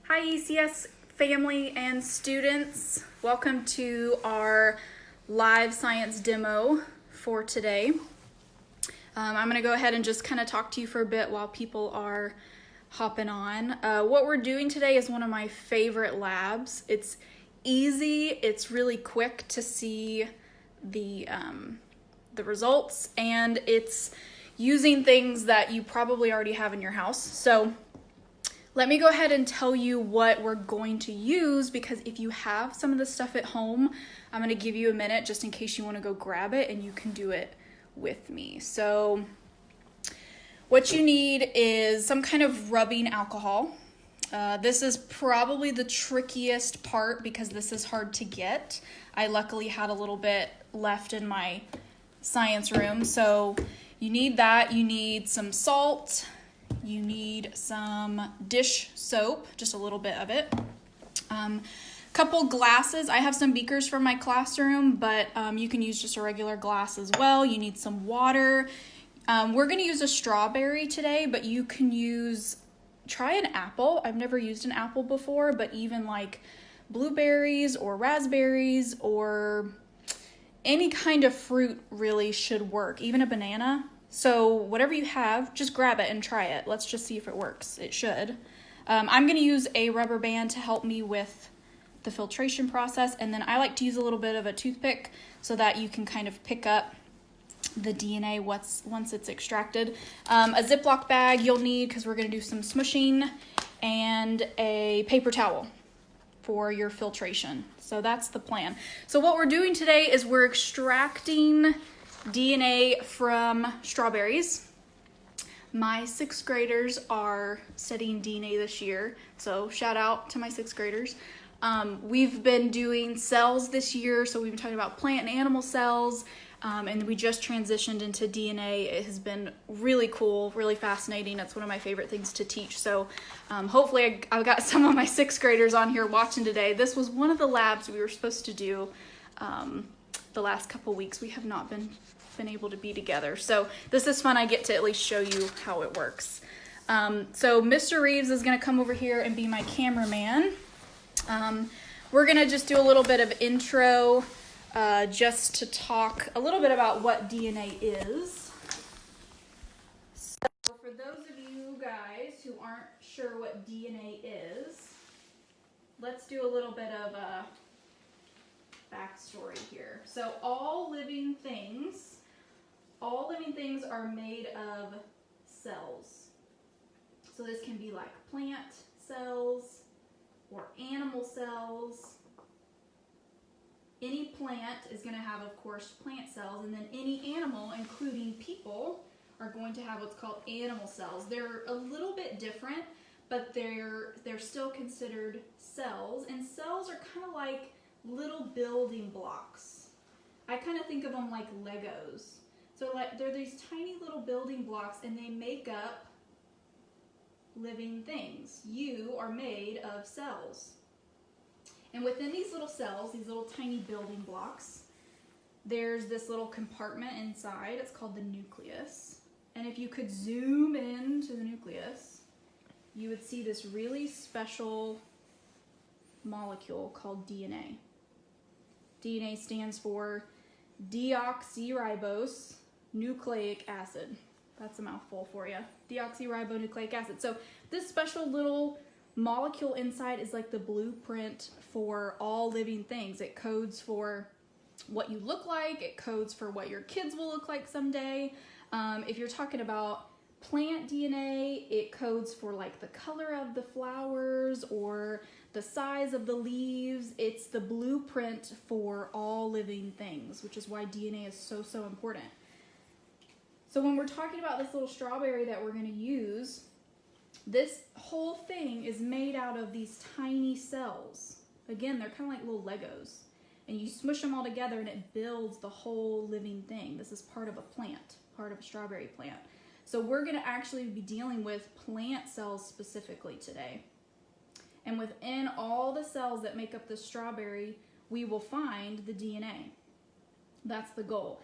Hi ECS family and students. Welcome to our live science demo for today. I'm going to go ahead and just kind of talk to you for a bit while people are hopping on. What we're doing today is one of my favorite labs. It's easy, it's really quick to see the results, and it's using things that you probably already have in your house. So let me go ahead and tell you what we're going to use, because if you have some of this stuff at home, I'm going to give you a minute just in case you want to go grab it and you can do it with me. So what you need is some kind of rubbing alcohol. This is probably the trickiest part because this is hard to get. I luckily had a little bit left in my science room. So you need that. You need some salt. You need some dish soap, just a little bit of it. Couple glasses. I have some beakers from my classroom, but you can use just a regular glass as well. You need some water. We're going to use a strawberry today, but you can try an apple. I've never used an apple before, but even like blueberries or raspberries or any kind of fruit really should work, even a banana. So whatever you have, just grab it and try it. Let's just see if it works. It should. I'm going to use a rubber band to help me with the filtration process, and then I like to use a little bit of a toothpick so that you can kind of pick up the DNA once it's extracted. A Ziploc bag you'll need because we're going to do some smushing, and a paper towel for your filtration. So that's the plan. So what we're doing today is we're extracting DNA from strawberries. My sixth graders are studying DNA this year, so shout out to my sixth graders. We've been doing cells this year, so we've been talking about plant and animal cells, and we just transitioned into DNA. It has been really cool, really fascinating. It's one of my favorite things to teach. So hopefully I've got some of my sixth graders on here watching today. This was one of the labs we were supposed to do the last couple weeks. We have not been able to be together. So this is fun. I get to at least show you how it works. So Mr. Reaves is going to come over here and be my cameraman. We're going to just do a little bit of intro just to talk a little bit about what DNA is. So for those of you guys who aren't sure what DNA is, let's do a little bit of a backstory here. So all living things are made of cells. So this can be like plant cells or animal cells. Any plant is going to have, of course, plant cells, and then any animal, including people, are going to have what's called animal cells. They're a little bit different, but they're still considered cells, and cells are kind of like little building blocks. I kind of think of them like Legos. So like they're these tiny little building blocks, and they make up living things. You are made of cells. And within these little cells, these little tiny building blocks, there's this little compartment inside. It's called the nucleus. And if you could zoom into the nucleus, you would see this really special molecule called DNA. DNA stands for deoxyribose nucleic acid. That's a mouthful for you. Deoxyribonucleic acid. So this special little molecule inside is like the blueprint for all living things. It codes for what you look like. It codes for what your kids will look like someday. If you're talking about plant DNA, it codes for like the color of the flowers or the size of the leaves. It's the blueprint for all living things, which is why DNA is so important. So when we're talking about this little strawberry that we're going to use, this whole thing is made out of these tiny cells. Again, they're kind of like little Legos. And you smush them all together and it builds the whole living thing. This is part of a plant, part of a strawberry plant. So we're going to actually be dealing with plant cells specifically today. And within all the cells that make up the strawberry, we will find the DNA. That's the goal.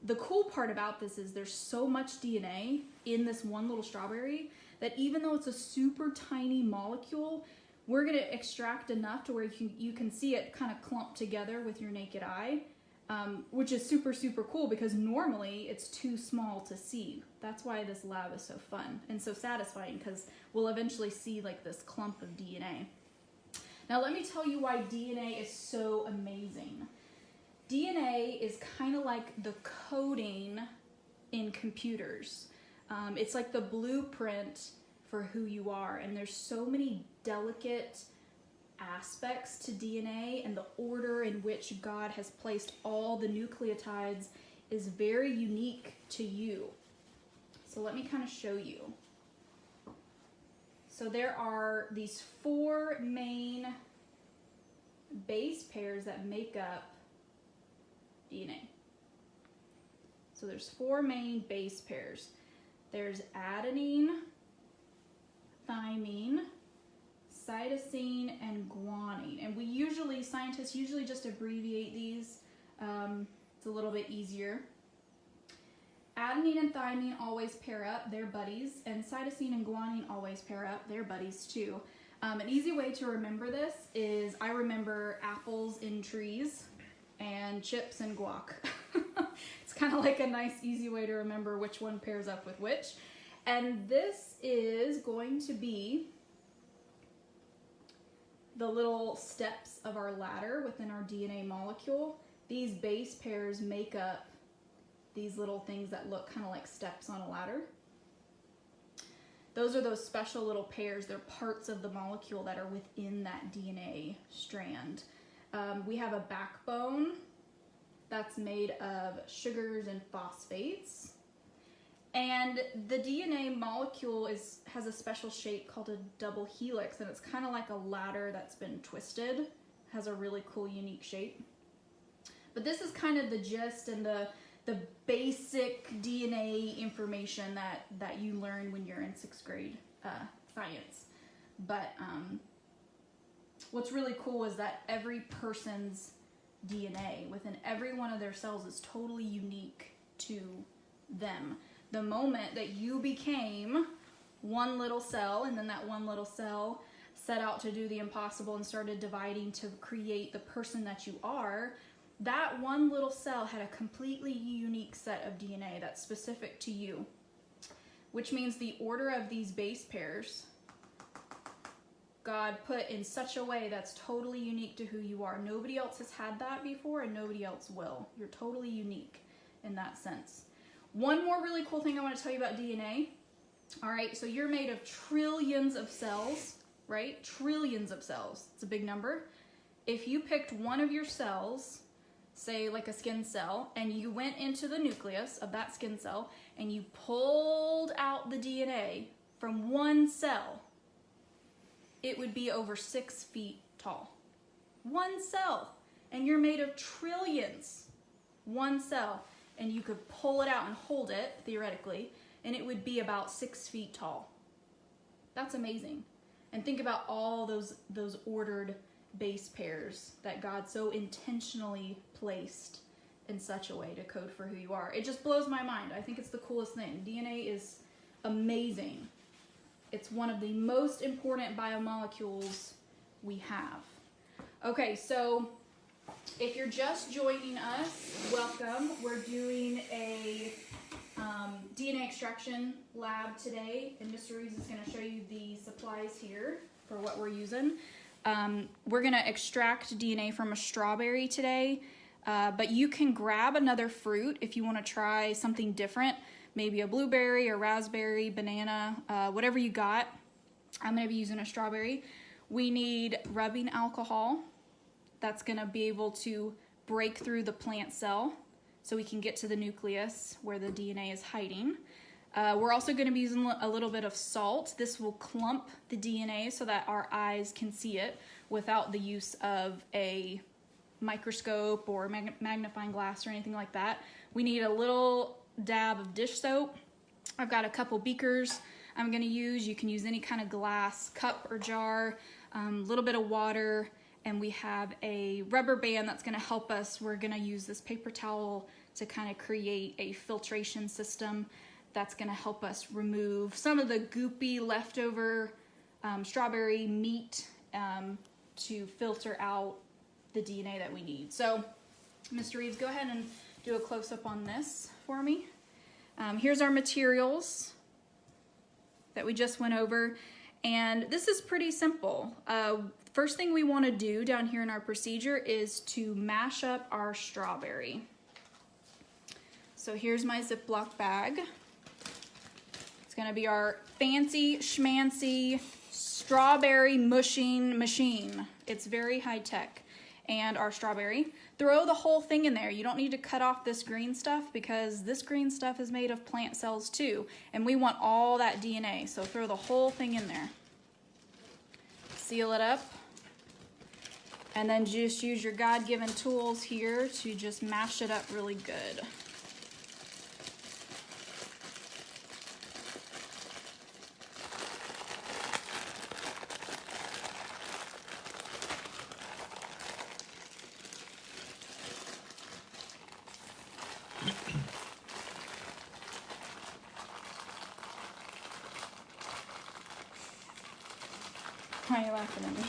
The cool part about this is there's so much DNA in this one little strawberry that even though it's a super tiny molecule, we're going to extract enough to where you can see it kind of clumped together with your naked eye, which is super, super cool because normally it's too small to see. That's why this lab is so fun and so satisfying, because we'll eventually see like this clump of DNA. Now let me tell you why DNA is so amazing. DNA is kind of like the coding in computers. It's like the blueprint for who you are, and there's so many delicate aspects to DNA, and the order in which God has placed all the nucleotides is very unique to you. So let me kind of show you. So there are these 4 main base pairs that make up DNA. So there's 4 main base pairs. There's adenine, thymine, cytosine, and guanine. And scientists usually just abbreviate these. It's a little bit easier. Adenine and thymine always pair up, they're buddies, and cytosine and guanine always pair up, they're buddies too. An easy way to remember this is I remember apples in trees and chips and guac. It's kind of like a nice easy way to remember which one pairs up with which. And this is going to be the little steps of our ladder within our DNA molecule. These base pairs make up these little things that look kind of like steps on a ladder. Those are those special little pairs. They're parts of the molecule that are within that DNA strand. We have a backbone that's made of sugars and phosphates. And the DNA molecule has a special shape called a double helix, and it's kind of like a ladder that's been twisted. Has a really cool, unique shape. But this is kind of the gist and the basic DNA information that you learn when you're in 6th grade science. But what's really cool is that every person's DNA within every one of their cells is totally unique to them. The moment that you became one little cell, and then that one little cell set out to do the impossible and started dividing to create the person that you are, that one little cell had a completely unique set of DNA that's specific to you, which means the order of these base pairs God put in such a way that's totally unique to who you are. Nobody else has had that before, and nobody else will. You're totally unique in that sense. One more really cool thing I want to tell you about DNA. All right, so you're made of trillions of cells, right? Trillions of cells. It's a big number. If you picked one of your cells, say like a skin cell, and you went into the nucleus of that skin cell and you pulled out the DNA from one cell, it would be over 6 feet tall. One cell, and you're made of trillions. One cell, and you could pull it out and hold it, theoretically, and it would be about 6 feet tall. That's amazing. And think about all those ordered base pairs that God so intentionally placed in such a way to code for who you are. It just blows my mind. I think it's the coolest thing. DNA is amazing. It's one of the most important biomolecules we have. Okay, so if you're just joining us, welcome. We're doing a DNA extraction lab today, and Mr. Reaves is going to show you the supplies here for what we're using. We're going to extract DNA from a strawberry today, but you can grab another fruit if you want to try something different, maybe a blueberry or raspberry, banana, whatever you got. I'm going to be using a strawberry. We need rubbing alcohol that's going to be able to break through the plant cell so we can get to the nucleus where the DNA is hiding. We're also going to be using a little bit of salt. This will clump the DNA so that our eyes can see it without the use of a microscope or magnifying glass or anything like that. We need a little dab of dish soap. I've got a couple beakers I'm going to use. You can use any kind of glass cup or jar, a little bit of water, and we have a rubber band that's going to help us. We're going to use this paper towel to kind of create a filtration system that's going to help us remove some of the goopy leftover strawberry meat to filter out the DNA that we need. So, Mr. Reaves, go ahead and do a close-up on this for me. Here's our materials that we just went over, and this is pretty simple. First thing we want to do down here in our procedure is to mash up our strawberry. So here's my Ziploc bag. It's going to be our fancy schmancy strawberry mushing machine. It's very high tech. And our strawberry. Throw the whole thing in there. You don't need to cut off this green stuff because this green stuff is made of plant cells too. And we want all that DNA. So throw the whole thing in there. Seal it up. And then just use your God-given tools here to just mash it up really good. Why are you laughing at me?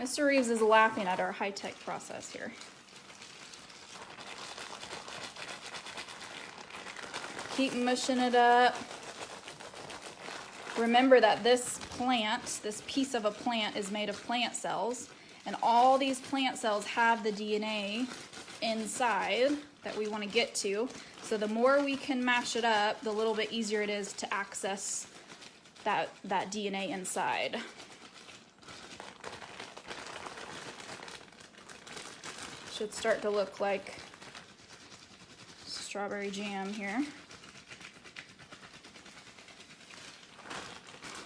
Mr. Reaves is laughing at our high-tech process here. Keep mushing it up. Remember that this plant, this piece of a plant, is made of plant cells, and all these plant cells have the DNA inside that we want to get to. So the more we can mash it up, the little bit easier it is to access that DNA inside. Should start to look like strawberry jam here.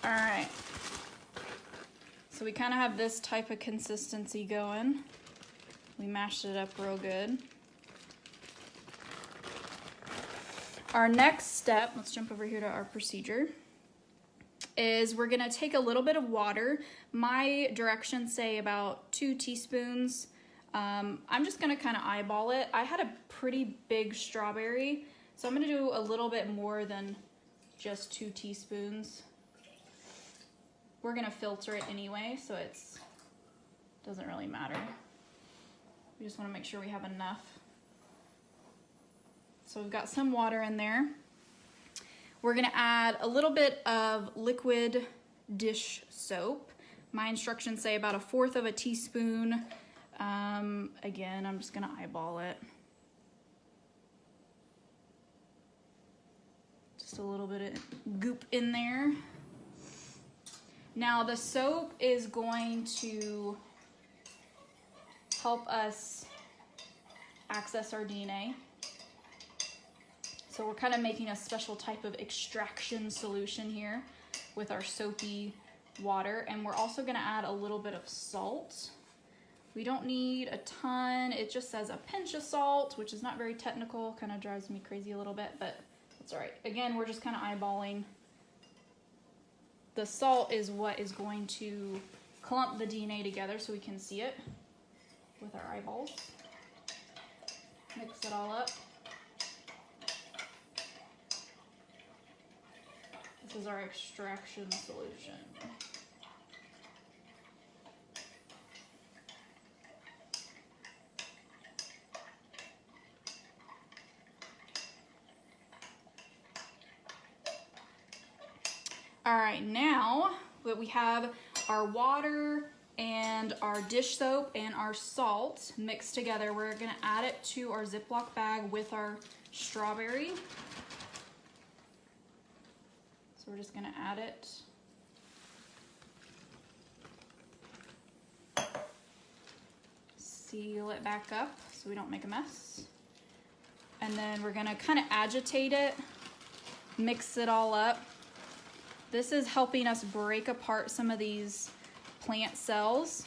All right. So we kind of have this type of consistency going. We mashed it up real good. Our next step, let's jump over here to our procedure, is we're gonna take a little bit of water. My directions say about 2 teaspoons. I'm just gonna kind of eyeball it. I had a pretty big strawberry, so I'm gonna do a little bit more than just 2 teaspoons. We're gonna filter it anyway, so it doesn't really matter. We just wanna make sure we have enough. So we've got some water in there. We're gonna add a little bit of liquid dish soap. My instructions say about 1/4 of a teaspoon. Again, I'm just gonna eyeball it. Just a little bit of goop in there. Now the soap is going to help us access our DNA. So we're kind of making a special type of extraction solution here with our soapy water, and we're also gonna add a little bit of salt. We don't need a ton. It just says a pinch of salt, which is not very technical, kind of drives me crazy a little bit, but that's all right. Again, we're just kind of eyeballing. The salt is what is going to clump the DNA together so we can see it with our eyeballs. Mix it all up. This is our extraction solution. All right, now that we have our water and our dish soap and our salt mixed together, we're gonna add it to our Ziploc bag with our strawberry. So we're just gonna add it. Seal it back up so we don't make a mess. And then we're gonna kind of agitate it, mix it all up. This is helping us break apart some of these plant cells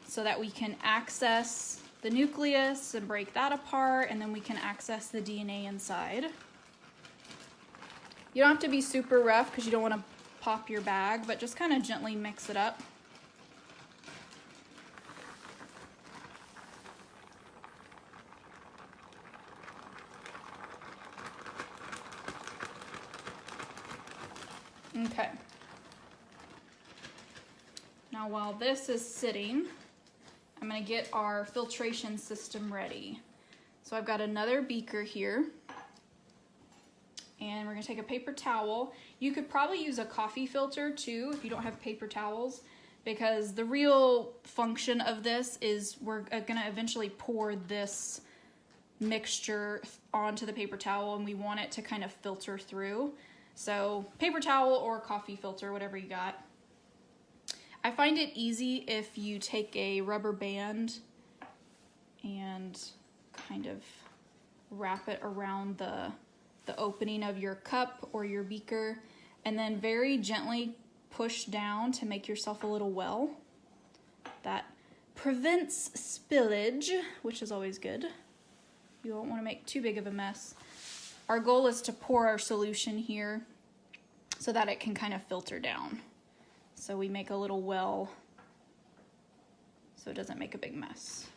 so that we can access the nucleus and break that apart, and then we can access the DNA inside. You don't have to be super rough because you don't want to pop your bag, but just kind of gently mix it up. Okay. Now Now while this is sitting, I'm gonna get our filtration system ready. So I've got another beaker here, and we're gonna take a paper towel. You could probably use a coffee filter too if you don't have paper towels, because the real function of this is we're gonna eventually pour this mixture onto the paper towel, and we want it to kind of filter through. So paper towel or coffee filter, whatever you got. I find it easy if you take a rubber band and kind of wrap it around the opening of your cup or your beaker, and then very gently push down to make yourself a little well. That prevents spillage, which is always good. You don't want to make too big of a mess. Our goal is to pour our solution here so that it can kind of filter down. So we make a little well so it doesn't make a big mess.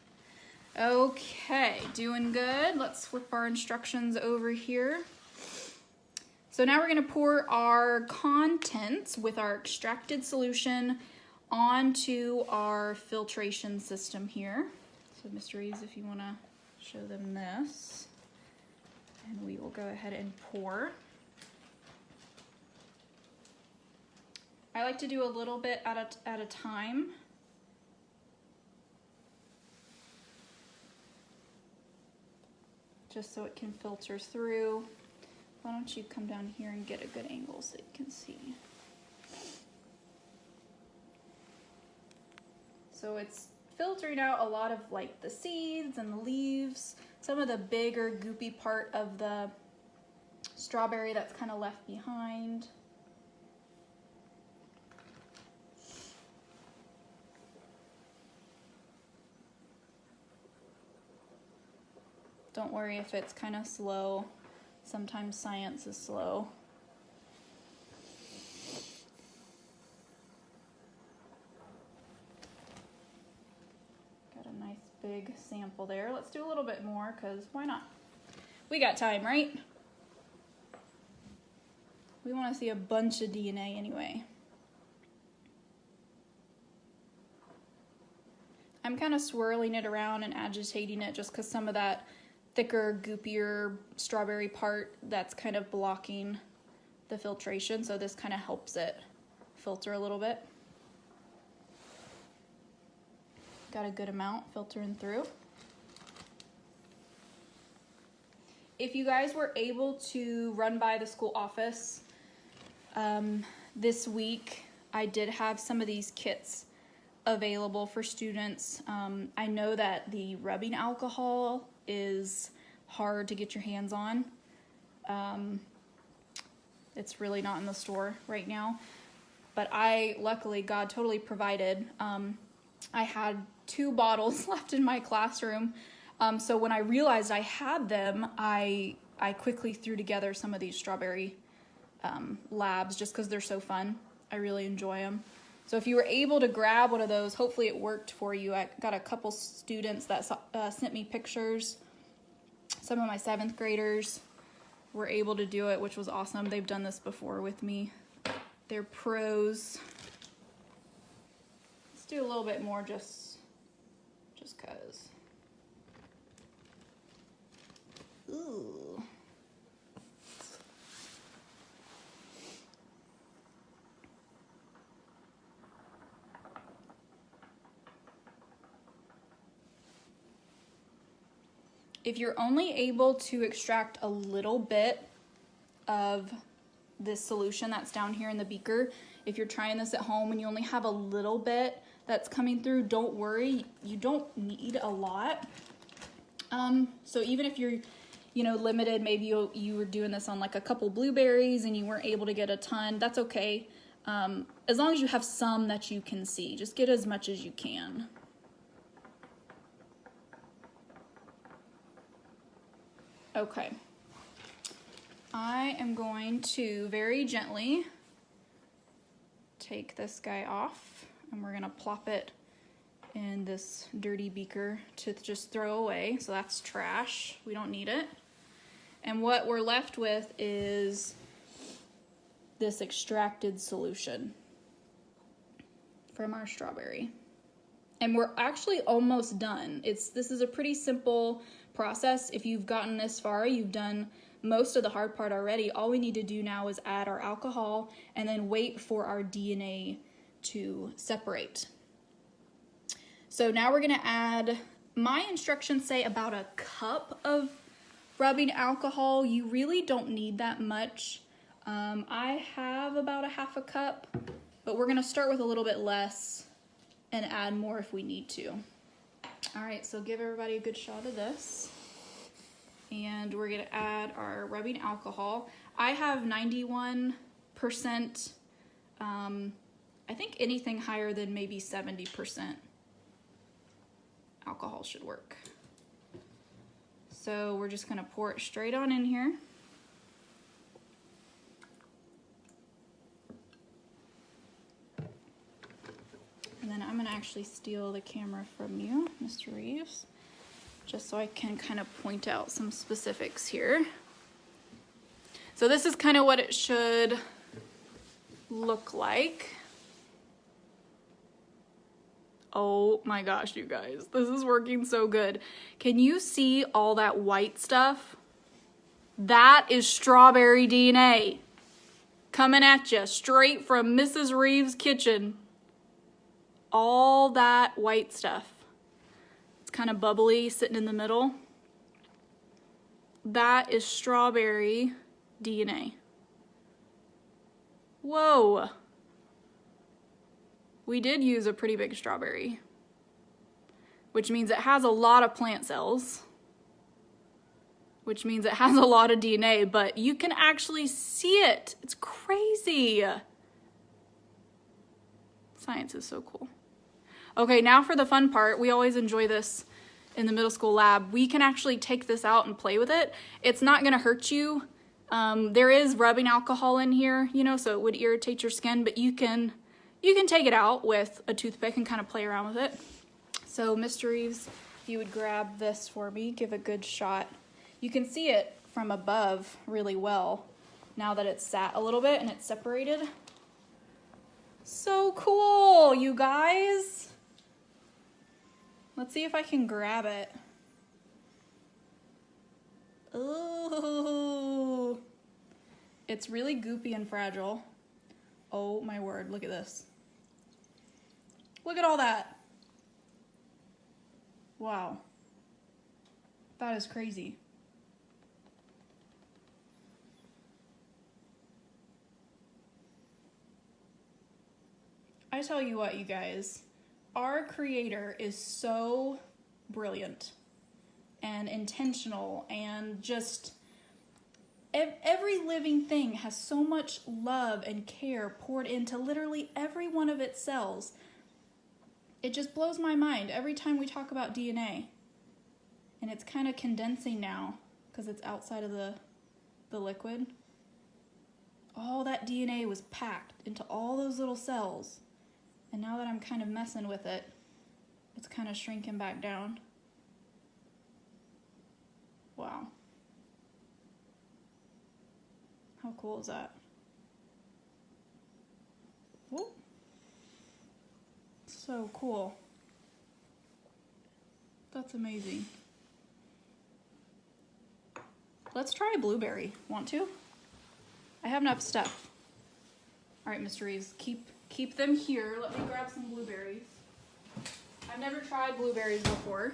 Okay, doing good. Let's flip our instructions over here. So now we're gonna pour our contents with our extracted solution onto our filtration system here. So Mr. Reaves, if you wanna show them this, and we will go ahead and pour. I like to do a little bit at a time. Just so it can filter through. Why don't you come down here and get a good angle so you can see. So it's filtering out a lot of like the seeds and the leaves, some of the bigger goopy part of the strawberry that's kind of left behind. Don't worry if it's kind of slow. Sometimes science is slow. Got a nice big sample there. Let's do a little bit more, because why not? We got time, right? We want to see a bunch of DNA anyway. I'm kind of swirling it around and agitating it just because some of that thicker, goopier strawberry part that's kind of blocking the filtration, so this kind of helps it filter a little bit. Got a good amount filtering through. If you guys were able to run by the school office this week, I did have some of these kits available for students. I know that the rubbing alcohol is hard to get your hands on. It's really not in the store right now, but luckily God totally provided. I had 2 bottles left in my classroom, so when I realized I had them, I quickly threw together some of these strawberry labs just because they're so fun. I really enjoy them. So if you were able to grab one of those, hopefully it worked for you. I got a couple students that sent me pictures. Some of my 7th graders were able to do it, which was awesome. They've done this before with me. They're pros. Let's do a little bit more just cause. Ooh. If you're only able to extract a little bit of this solution that's down here in the beaker, if you're trying this at home and you only have a little bit that's coming through, don't worry, you don't need a lot. So even if you're, limited, maybe you were doing this on like a couple blueberries and you weren't able to get a ton, that's okay. As long as you have some that you can see, just get as much as you can. Okay, I am going to very gently take this guy off, and we're gonna plop it in this dirty beaker to just throw away. So that's trash, we don't need it. And what we're left with is this extracted solution. from our strawberry. And we're actually almost done. This is a pretty simple process. If you've gotten this far, you've done most of the hard part already. All we need to do now is add our alcohol and then wait for our DNA to separate. So now we're gonna add, my instructions say about a cup of rubbing alcohol. You really don't need that much. I have about a half a cup, but we're gonna start with a little bit less and add more if we need to. All right, so give everybody a good shot of this. And we're gonna add our rubbing alcohol. I have 91%. I think anything higher than maybe 70% alcohol should work. So we're just gonna pour it straight on in here. And then I'm gonna actually steal the camera from you, Mr. Reaves, just so I can kind of point out some specifics here. So this is kind of what it should look like. Oh my gosh, you guys, this is working so good. Can you see all that white stuff? That is strawberry DNA coming at you straight from Mrs. Reaves' kitchen. All that white stuff. It's kind of bubbly, sitting in the middle. That is strawberry DNA. Whoa. We did use a pretty big strawberry, which means it has a lot of plant cells, which means it has a lot of DNA, but you can actually see it. It's crazy. Science is so cool. Okay, now for the fun part. We always enjoy this in the middle school lab. We can actually take this out and play with it. It's not gonna hurt you. There is rubbing alcohol in here, you know, so it would irritate your skin, but you can take it out with a toothpick and kind of play around with it. So Mr. Reaves, if you would grab this for me, give a good shot. You can see it from above really well now that it's sat a little bit and it's separated. So cool, you guys. Let's see if I can grab it. Ooh. It's really goopy and fragile. Oh my word, look at this. Look at all that. Wow. That is crazy. I tell you what, you guys, our creator is so brilliant and intentional, and just every living thing has so much love and care poured into literally every one of its cells. It just blows my mind every time we talk about DNA. And it's kind of condensing now because it's outside of the liquid. All that DNA was packed into all those little cells. And now that I'm kind of messing with it, it's kind of shrinking back down. Wow. How cool is that? Whoa. So cool. That's amazing. Let's try a blueberry. Want to? I have enough stuff. All right, Mr. Reaves, keep them here. Let me grab some blueberries. I've never tried blueberries before,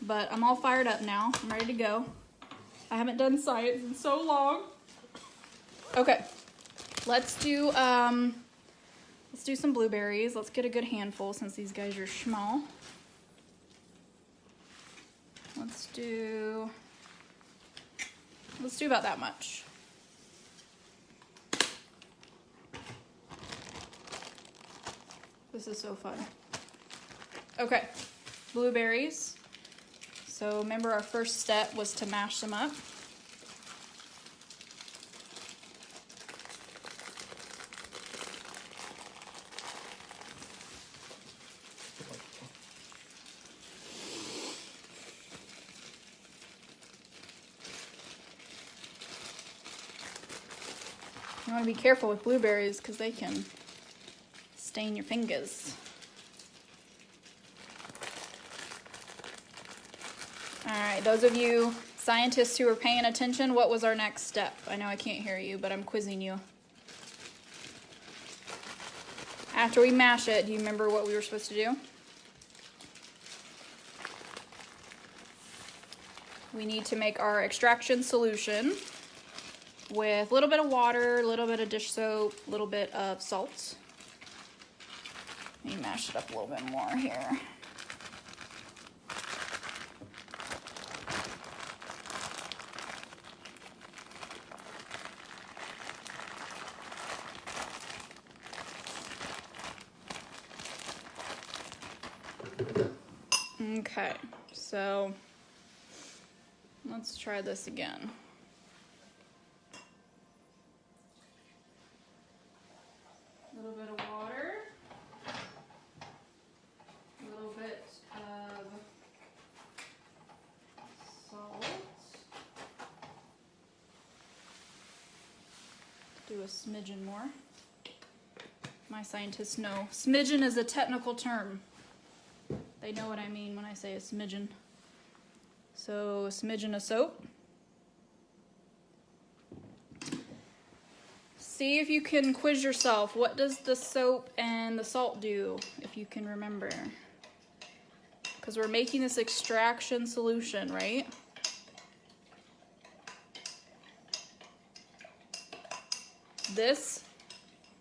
but I'm all fired up now. I'm ready to go. I haven't done science in so long. Okay, let's do some blueberries. Let's get a good handful since these guys are small. Let's do about that much. This is so fun. Okay, blueberries. So remember, our first step was to mash them up. You want to be careful with blueberries because they can stain your fingers. All right, those of you scientists who are paying attention, what was our next step? I know I can't hear you, but I'm quizzing you. After we mash it, do you remember what we were supposed to do? We need to make our extraction solution with a little bit of water, a little bit of dish soap, a little bit of salt. Let me mash it up a little bit more here. Okay, so let's try this again. A little bit of water, a little bit of salt, do a smidgen more. My scientists know smidgen is a technical term. They know what I mean when I say a smidgen. So a smidgen of soap. See if you can quiz yourself. What does the soap and the salt do, if you can remember? Because we're making this extraction solution, right? This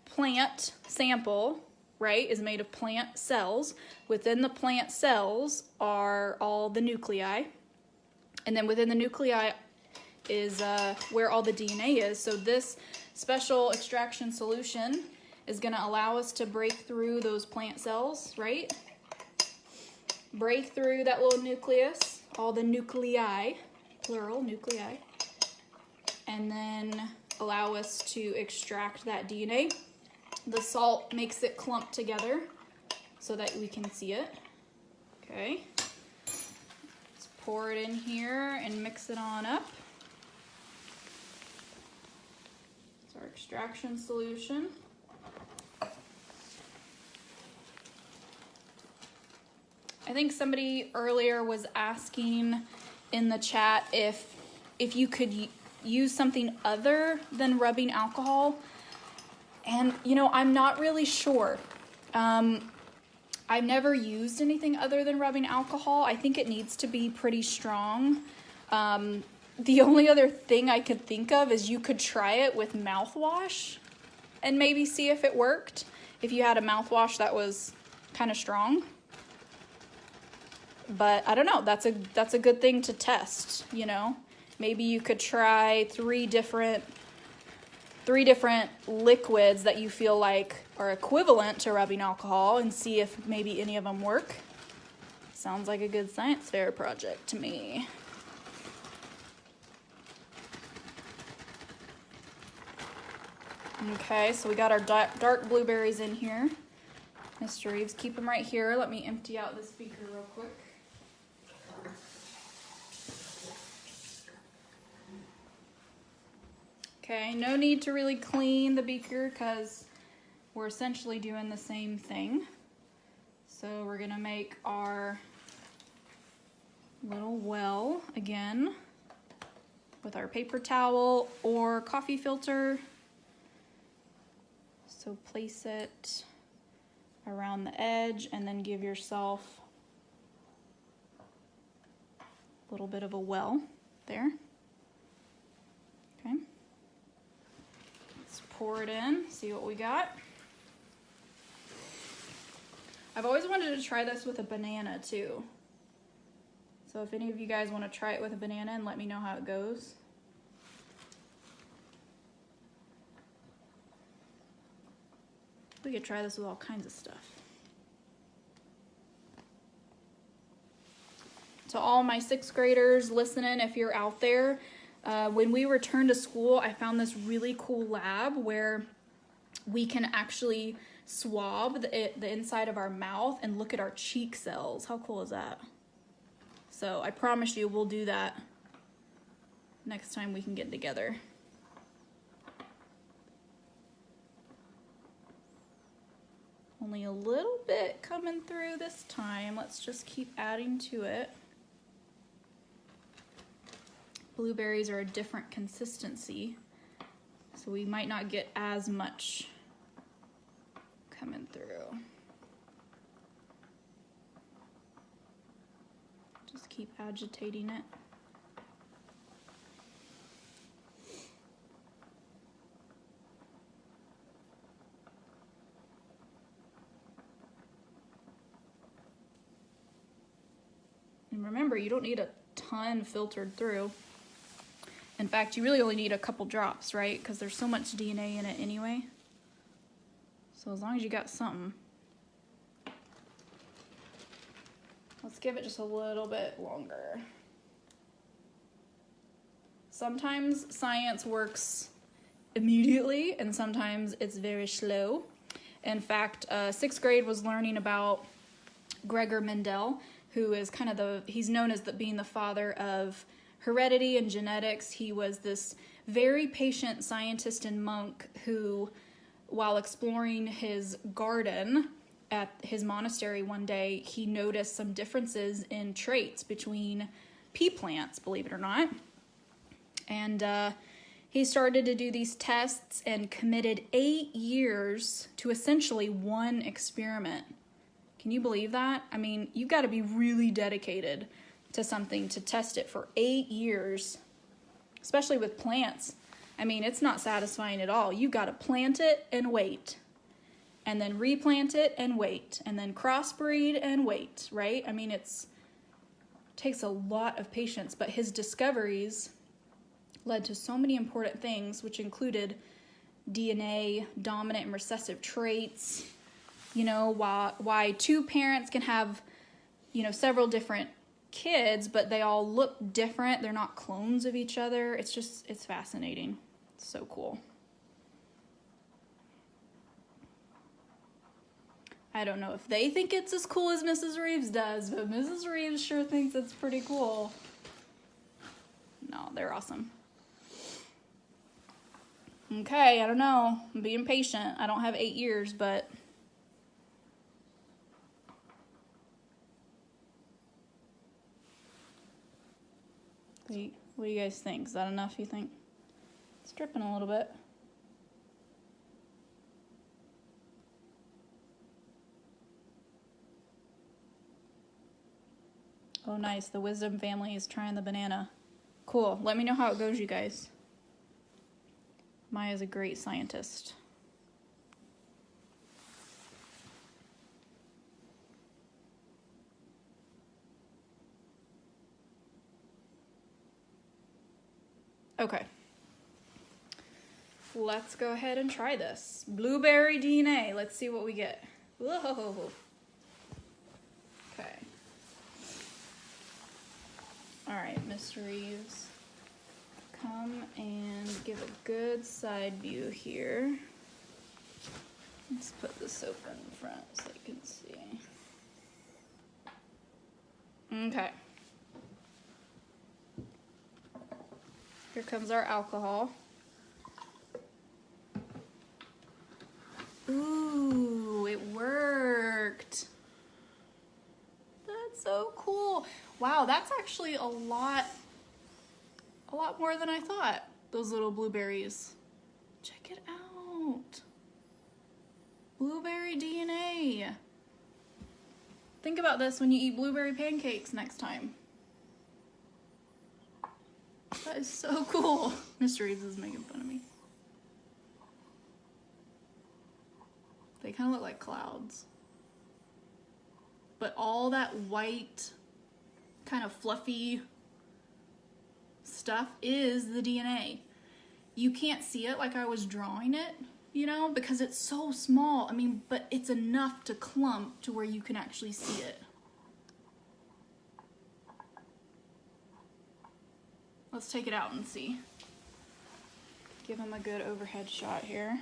plant sample, right, is made of plant cells. Within the plant cells are all the nuclei. And then within the nuclei is where all the DNA is. So this special extraction solution is going to allow us to break through those plant cells, right? Break through that little nucleus, all the nuclei, plural, nuclei. And then allow us to extract that DNA. The salt makes it clump together so that we can see it. Okay. Let's pour it in here and mix it on up. It's our extraction solution. I think somebody earlier was asking in the chat if you could use something other than rubbing alcohol. And, you know, I'm not really sure. I've never used anything other than rubbing alcohol. I think it needs to be pretty strong. The only other thing I could think of is you could try it with mouthwash and maybe see if it worked. If you had a mouthwash that was kind of strong. But I don't know. That's a good thing to test, you know. Maybe you could try three different liquids that you feel like are equivalent to rubbing alcohol and see if maybe any of them work. Sounds like a good science fair project to me. Okay, so we got our dark blueberries in here. Mr. Reaves, keep them right here. Let me empty out this beaker real quick. Okay, no need to really clean the beaker because we're essentially doing the same thing. So we're gonna make our little well again with our paper towel or coffee filter. So place it around the edge and then give yourself a little bit of a well there. Okay. Let's pour it in, see what we got. I've always wanted to try this with a banana too. So if any of you guys want to try it with a banana and let me know how it goes. We could try this with all kinds of stuff. To all my 6th graders listening, if you're out there, when we return to school, I found this really cool lab where we can actually swab the inside of our mouth and look at our cheek cells. How cool is that? So I promise you we'll do that next time we can get together. Only a little bit coming through this time. Let's just keep adding to it. Blueberries are a different consistency, so we might not get as much coming through. Just keep agitating it. And remember, you don't need a ton filtered through. In fact, you really only need a couple drops, right? Because there's so much DNA in it anyway. So as long as you got something. Let's give it just a little bit longer. Sometimes science works immediately, and sometimes it's very slow. In fact, 6th grade was learning about Gregor Mendel, who is kind of he's known as being the father of heredity and genetics. He was this very patient scientist and monk who, while exploring his garden at his monastery one day, he noticed some differences in traits between pea plants, believe it or not. And he started to do these tests and committed 8 years to essentially one experiment. Can you believe that? I mean, you've got to be really dedicated to something to test it for 8 years, especially with plants. I mean, it's not satisfying at all. You've got to plant it and wait, and then replant it and wait, and then crossbreed and wait, right? I mean, it takes a lot of patience, but his discoveries led to so many important things, which included DNA, dominant and recessive traits, you know, why two parents can have, you know, several different kids, but they all look different. They're not clones of each other. It's fascinating. It's so cool. I don't know if they think it's as cool as Mrs. Reaves does, but Mrs. Reaves sure thinks it's pretty cool. No, they're awesome. Okay, I don't know. I'm being patient. I don't have 8 years, but what do you guys think? Is that enough, you think? It's dripping a little bit. Oh, nice. The Wisdom family is trying the banana. Cool. Let me know how it goes, you guys. Maya's a great scientist. Okay. Let's go ahead and try this. Blueberry DNA. Let's see what we get. Whoa. Okay. All right, Mr. Reaves. Come and give a good side view here. Let's put the soap in front so you can see. Okay. Here comes our alcohol. Ooh, it worked. That's so cool. Wow, that's actually a lot more than I thought, those little blueberries. Check it out. Blueberry DNA. Think about this when you eat blueberry pancakes next time. That is so cool. Mr. Reaves is making fun of me. They kind of look like clouds. But all that white, kind of fluffy stuff is the DNA. You can't see it like I was drawing it, you know, because it's so small. I mean, but it's enough to clump to where you can actually see it. Let's take it out and see. Give him a good overhead shot here.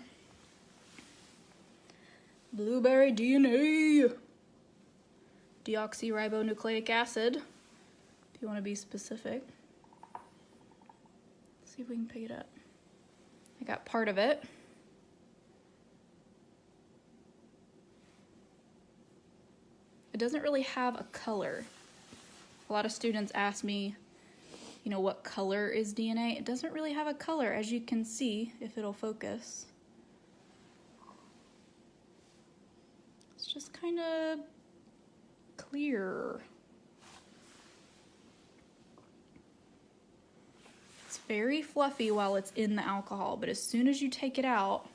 Blueberry DNA. Deoxyribonucleic acid, if you want to be specific. Let's see if we can pick it up. I got part of it. it doesn't really have a color. A lot of students ask me, you know, what color is DNA? It doesn't really have a color, as you can see, if it'll focus. It's just kind of clear. It's very fluffy while it's in the alcohol, but as soon as you take it out,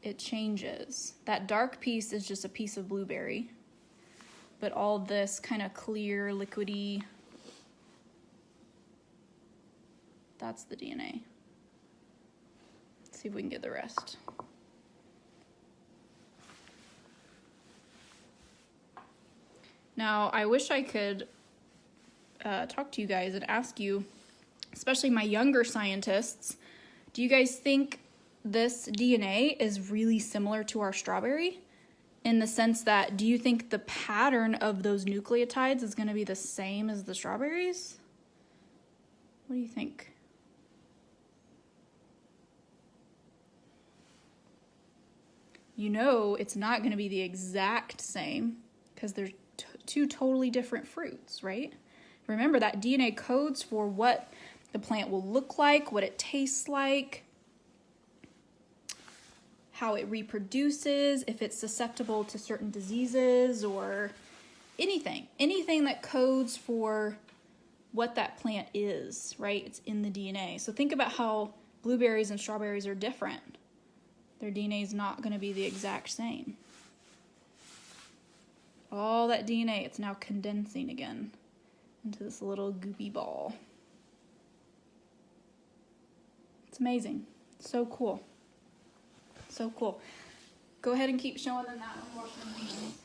it changes. That dark piece is just a piece of blueberry, but all this kind of clear, liquidy, that's the DNA. Let's see if we can get the rest. Now, I wish I could talk to you guys and ask you, especially my younger scientists, do you guys think this DNA is really similar to our strawberry? In the sense that, do you think the pattern of those nucleotides is going to be the same as the strawberries? What do you think? You know it's not going to be the exact same because they're two totally different fruits, right? Remember that DNA codes for what the plant will look like, what it tastes like, how it reproduces, if it's susceptible to certain diseases or anything that codes for what that plant is, right? It's in the DNA. So think about how blueberries and strawberries are different. Their DNA is not going to be the exact same. All that DNA, it's now condensing again into this little goopy ball. It's amazing. So cool. So cool. Go ahead and keep showing them that. I'm washing my hands.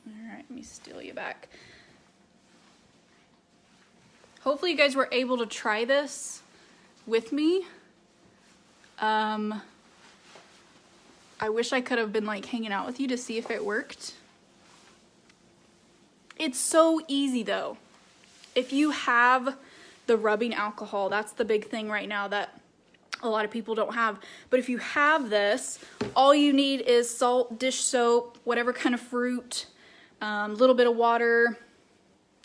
All right, let me steal you back. Hopefully you guys were able to try this with me. I wish I could have been like hanging out with you to see if it worked. It's so easy though. If you have the rubbing alcohol, that's the big thing right now that a lot of people don't have. But if you have this, all you need is salt, dish soap, whatever kind of fruit, a little bit of water,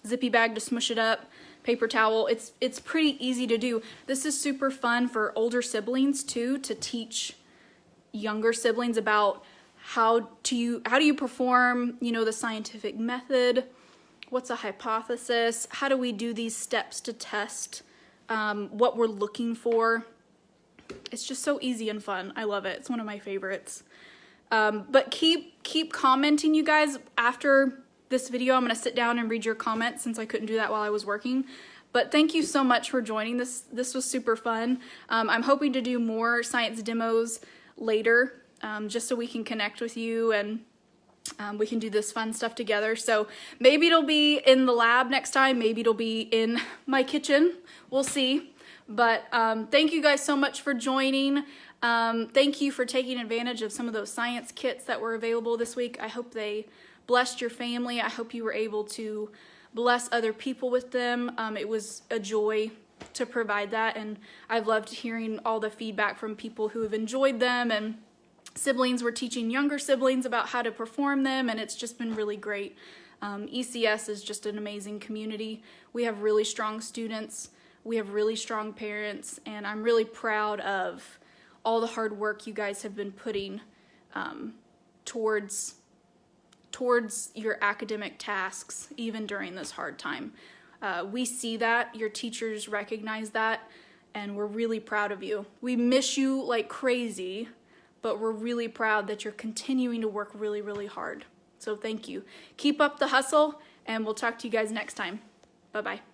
zippy bag to smush it up, paper towel. It's pretty easy to do. This is super fun for older siblings too, to teach younger siblings about how do you perform, you know, the scientific method. What's a hypothesis? How do we do these steps to test what we're looking for? It's just so easy and fun. I love it. It's one of my favorites. But keep commenting, you guys. After this video, I'm going to sit down and read your comments since I couldn't do that while I was working. But thank you so much for joining. This was super fun. I'm hoping to do more science demos later, just so we can connect with you and we can do this fun stuff together. So maybe it'll be in the lab next time. Maybe it'll be in my kitchen. We'll see. But thank you guys so much for joining. Thank you for taking advantage of some of those science kits that were available this week. I hope they blessed your family. I hope you were able to bless other people with them. It was a joy to provide that, and I've loved hearing all the feedback from people who have enjoyed them, and siblings were teaching younger siblings about how to perform them, and it's just been really great. ECS is just an amazing community. We have really strong students. We have really strong parents, and I'm really proud of all the hard work you guys have been putting towards your academic tasks, even during this hard time. We see that, your teachers recognize that, and we're really proud of you. We miss you like crazy, but we're really proud that you're continuing to work really, really hard. So thank you. Keep up the hustle, and we'll talk to you guys next time. Bye-bye.